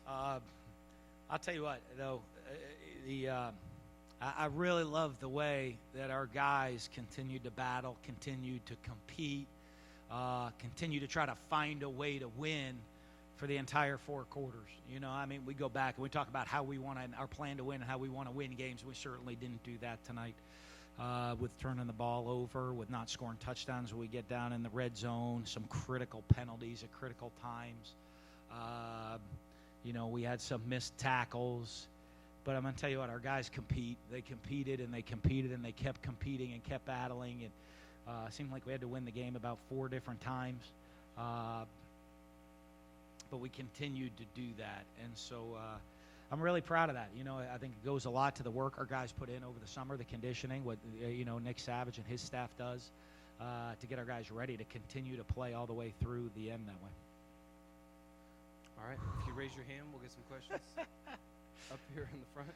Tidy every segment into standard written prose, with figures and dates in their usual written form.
I'll tell you what, though, I really love the way that our guys continued to battle, continued to compete, continue to try to find a way to win for the entire 4 quarters. You know, I mean, we go back and we talk about how we want to, our plan to win and how we want to win games. We certainly didn't do that tonight with turning the ball over, with not scoring touchdowns when we get down in the red zone, some critical penalties at critical times. You know, we had some missed tackles. But I'm going to tell you what, our guys compete. They competed and they competed and they kept competing and kept battling. And it seemed like we had to win the game about 4 different times. But we continued to do that. And so I'm really proud of that. You know, I think it goes a lot to the work our guys put in over the summer, the conditioning, what, you know, Nick Savage and his staff does to get our guys ready to continue to play all the way through the end that way. All right. If you raise your hand, we'll get some questions up here in the front.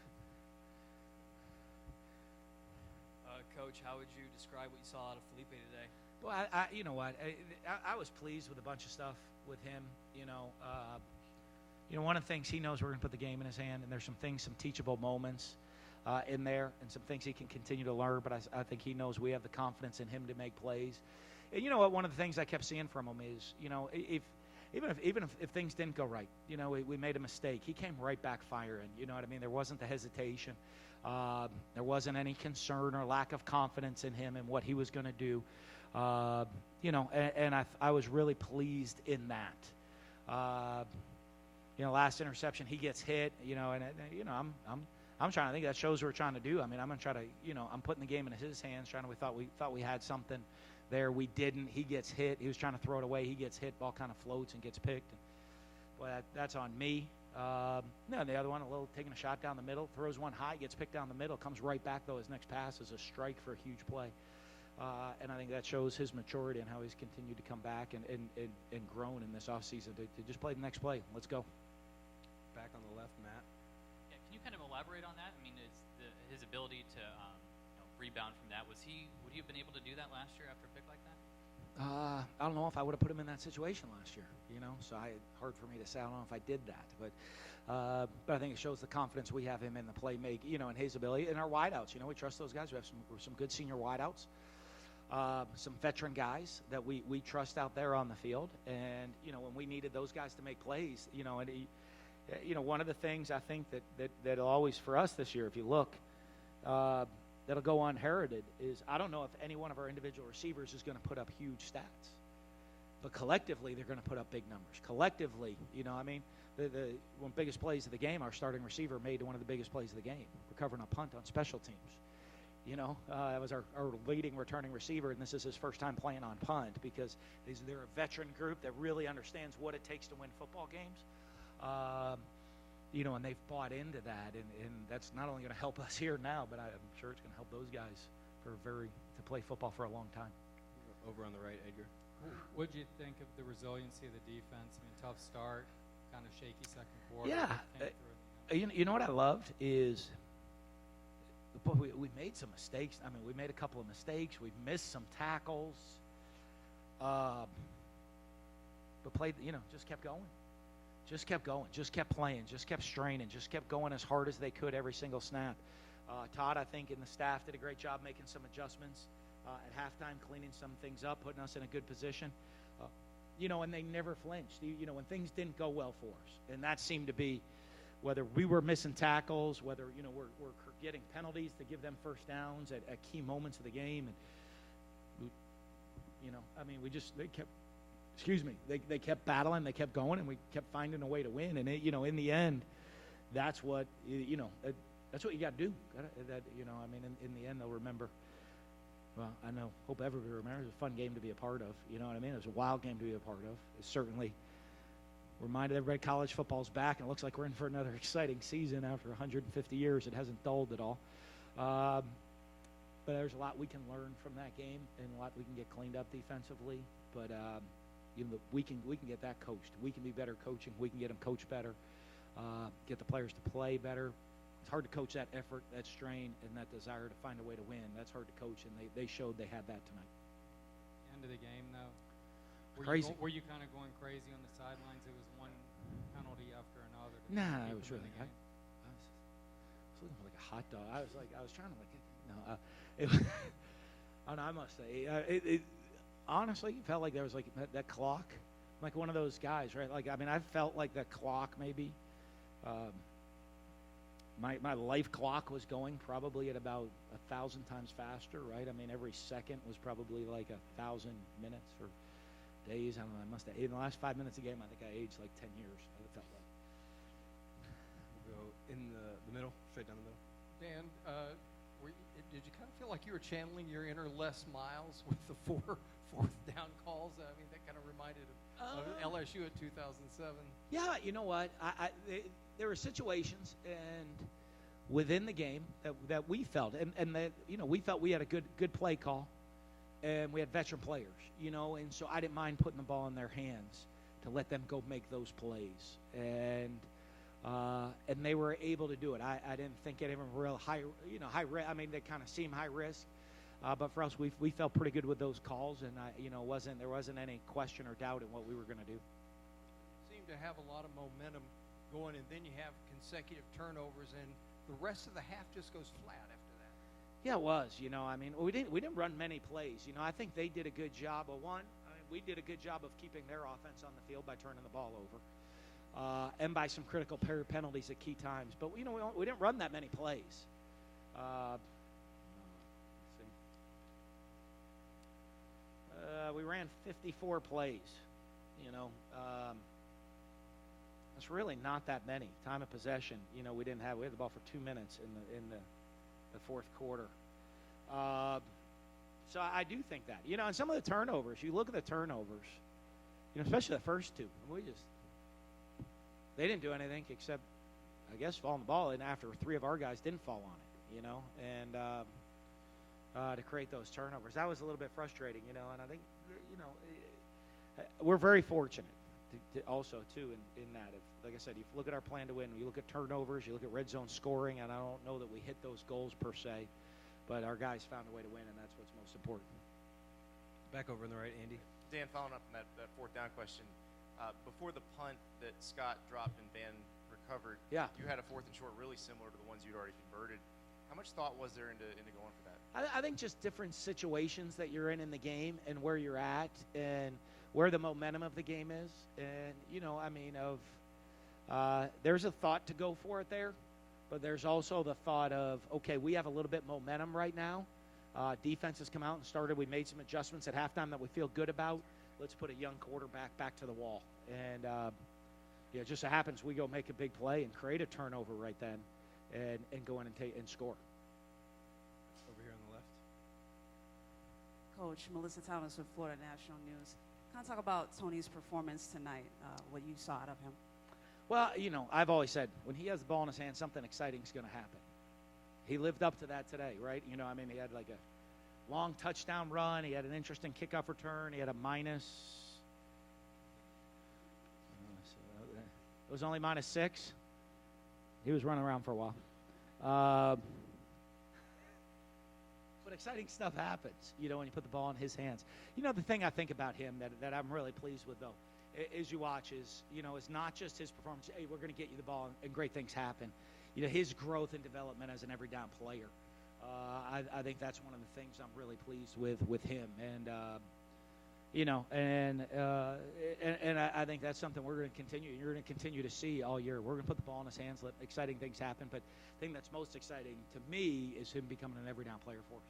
Coach, how would you describe what you saw out of Feleipe today? Well, you know what? I was pleased with a bunch of stuff with him. You know, one of the things he knows we're going to put the game in his hand, and there's some things, some teachable moments in there, and some things he can continue to learn. But I think he knows we have the confidence in him to make plays. And you know what? One of the things I kept seeing from him is, you know, even if things didn't go right, you know, we made a mistake, he came right back firing. You know what I mean? There wasn't the hesitation. There wasn't any concern or lack of confidence in him and what he was going to do. You know, and I was really pleased in that. You know, last interception, he gets hit, you know, and you know, I'm trying to think that shows what we're trying to do. I mean, I'm going to try to, you know, I'm putting the game in his hands, we thought we had something there. We didn't. He gets hit. He was trying to throw it away. He gets hit. Ball kind of floats and gets picked. Boy, that's on me. No, the other one, taking a shot down the middle, throws one high, gets picked down the middle, comes right back, though. His next pass is a strike for a huge play. And I think that shows his maturity and how he's continued to come back and grown in this offseason to just play the next play. Let's go. Back on the left, Matt. Yeah, can you kind of elaborate on that? I mean, his ability to rebound from that, would he have been able to do that last year after a pick like that? I don't know if I would have put him in that situation last year, you know, so hard for me to say. I don't know if I did that, but I think it shows the confidence we have him in the play make, you know, and his ability. And our wideouts, you know, we trust those guys. We have some good senior wideouts, some veteran guys that we trust out there on the field. And, you know, when we needed those guys to make plays, you know, and you know, one of the things I think that'll always for us this year, if you look, that'll go unheralded is I don't know if any one of our individual receivers is going to put up huge stats. But collectively, they're going to put up big numbers. Collectively, you know, I mean, the one biggest plays of the game, our starting receiver made one of the biggest plays of the game, recovering a punt on special teams. You know, that was our leading returning receiver, and this is his first time playing on punt because they're a veteran group that really understands what it takes to win football games. You know, and they've bought into that, and that's not only going to help us here now, but I'm sure it's going to help those guys to play football for a long time. Over on the right, Edgar. What did you think of the resiliency of the defense? I mean, tough start, kind of shaky second quarter. Yeah. You know what I loved is we made some mistakes. I mean, we made a couple of mistakes. We missed some tackles. But played, you know, just kept going. Just kept going, just kept playing, just kept straining, just kept going as hard as they could every single snap. Todd, I think, and the staff did a great job making some adjustments at halftime, cleaning some things up, putting us in a good position. You know, and they never flinched, you know, when things didn't go well for us. And that seemed to be whether we were missing tackles, whether, you know, we're getting penalties to give them first downs at key moments of the game. And, you know, I mean, they kept battling, they kept going, and we kept finding a way to win. And, you know, in the end, that's what, you know, that's what you got to do. You know, I mean, in the end, they'll remember. Well, I know, hope everybody remembers. It was a fun game to be a part of. You know what I mean? It was a wild game to be a part of. It certainly reminded everybody college football's back, and it looks like we're in for another exciting season after 150 years. It hasn't dulled at all. But there's a lot we can learn from that game and a lot we can get cleaned up defensively. But, you know, we can get that coached. We can be better coaching. We can get them coached better, get the players to play better. It's hard to coach that effort, that strain, and that desire to find a way to win. That's hard to coach, and they showed they had that tonight. End of the game, though. Were Crazy. Were you kind of going crazy on the sidelines? It was one penalty after another. Nah, keep I was them in really. the I game? was looking for like a hot dog. I was trying to like. No, oh no, I must say, honestly, it felt like there was like that clock, like one of those guys, right? Like, I mean, I felt like that clock maybe. My life clock was going probably at about 1,000 times faster, right? I mean, every second was probably like 1,000 minutes or days. I don't know. I must have, in the last 5 minutes of the game, I think I aged like 10 years. It felt like. We'll go in the middle, straight down the middle. Dan, did you kind of feel like you were channeling your inner Les Miles with the fourth down calls? I mean, that kind of reminded of LSU at 2007. Yeah, you know what? There were situations and within the game that we felt, and that we felt we had a good play call, and we had veteran players, and so I didn't mind putting the ball in their hands to let them go make those plays, and they were able to do it. I didn't think any of them were real high risk. I mean, they kind of seem high risk, but for us, we felt pretty good with those calls, and there wasn't any question or doubt in what we were going to do. Seemed to have a lot of momentum going, and then you have consecutive turnovers, and the rest of the half just goes flat after that. Yeah, it was. I mean, we didn't run many plays. I think they did a good job of we did a good job of keeping their offense on the field by turning the ball over, and by some critical penalties at key times. But we didn't run that many plays. Let's see. We ran 54 plays. It's really not that many. Time of possession, we had the ball for 2 minutes in the fourth quarter. So I do think that, and some of the turnovers. You look at the turnovers, especially the first two. They didn't do anything except, I guess, fall on the ball. And after 3 of our guys didn't fall on it, and to create those turnovers, that was a little bit frustrating, And I think, we're very fortunate. Also, too, in that, like I said, you look at our plan to win, you look at turnovers, you look at red zone scoring, and I don't know that we hit those goals per se, but our guys found a way to win, and that's what's most important. Back over on the right, Andy. Dan, following up on that fourth down question, before the punt that Scott dropped and Van recovered, yeah, you had a fourth and short really similar to the ones you'd already converted. How much thought was there into going for that? I think just different situations that you're in the game and where you're at and where the momentum of the game is. And, there's a thought to go for it there, but there's also the thought of, okay, we have a little bit momentum right now. Defense has come out and started. We made some adjustments at halftime that we feel good about. Let's put a young quarterback back to the wall. And, it just so happens we go make a big play and create a turnover right then and go in and score. Over here on the left. Coach, Melissa Thomas with Florida National News. Kind of talk about Tony's performance tonight, what you saw out of him. Well, I've always said when he has the ball in his hand, something exciting is going to happen. He lived up to that today, right? He had like a long touchdown run. He had an interesting kickoff return. He had a minus. It was only -6. He was running around for a while. But exciting stuff happens, when you put the ball in his hands. The thing I think about him that I'm really pleased with, though, as you watch is not just his performance. Hey, we're going to get you the ball and great things happen. His growth and development as an every down player. I think that's one of the things I'm really pleased with him. And, and I think that's something we're going to continue. You're going to continue to see all year. We're going to put the ball in his hands, let exciting things happen. But the thing that's most exciting to me is him becoming an every down player for us.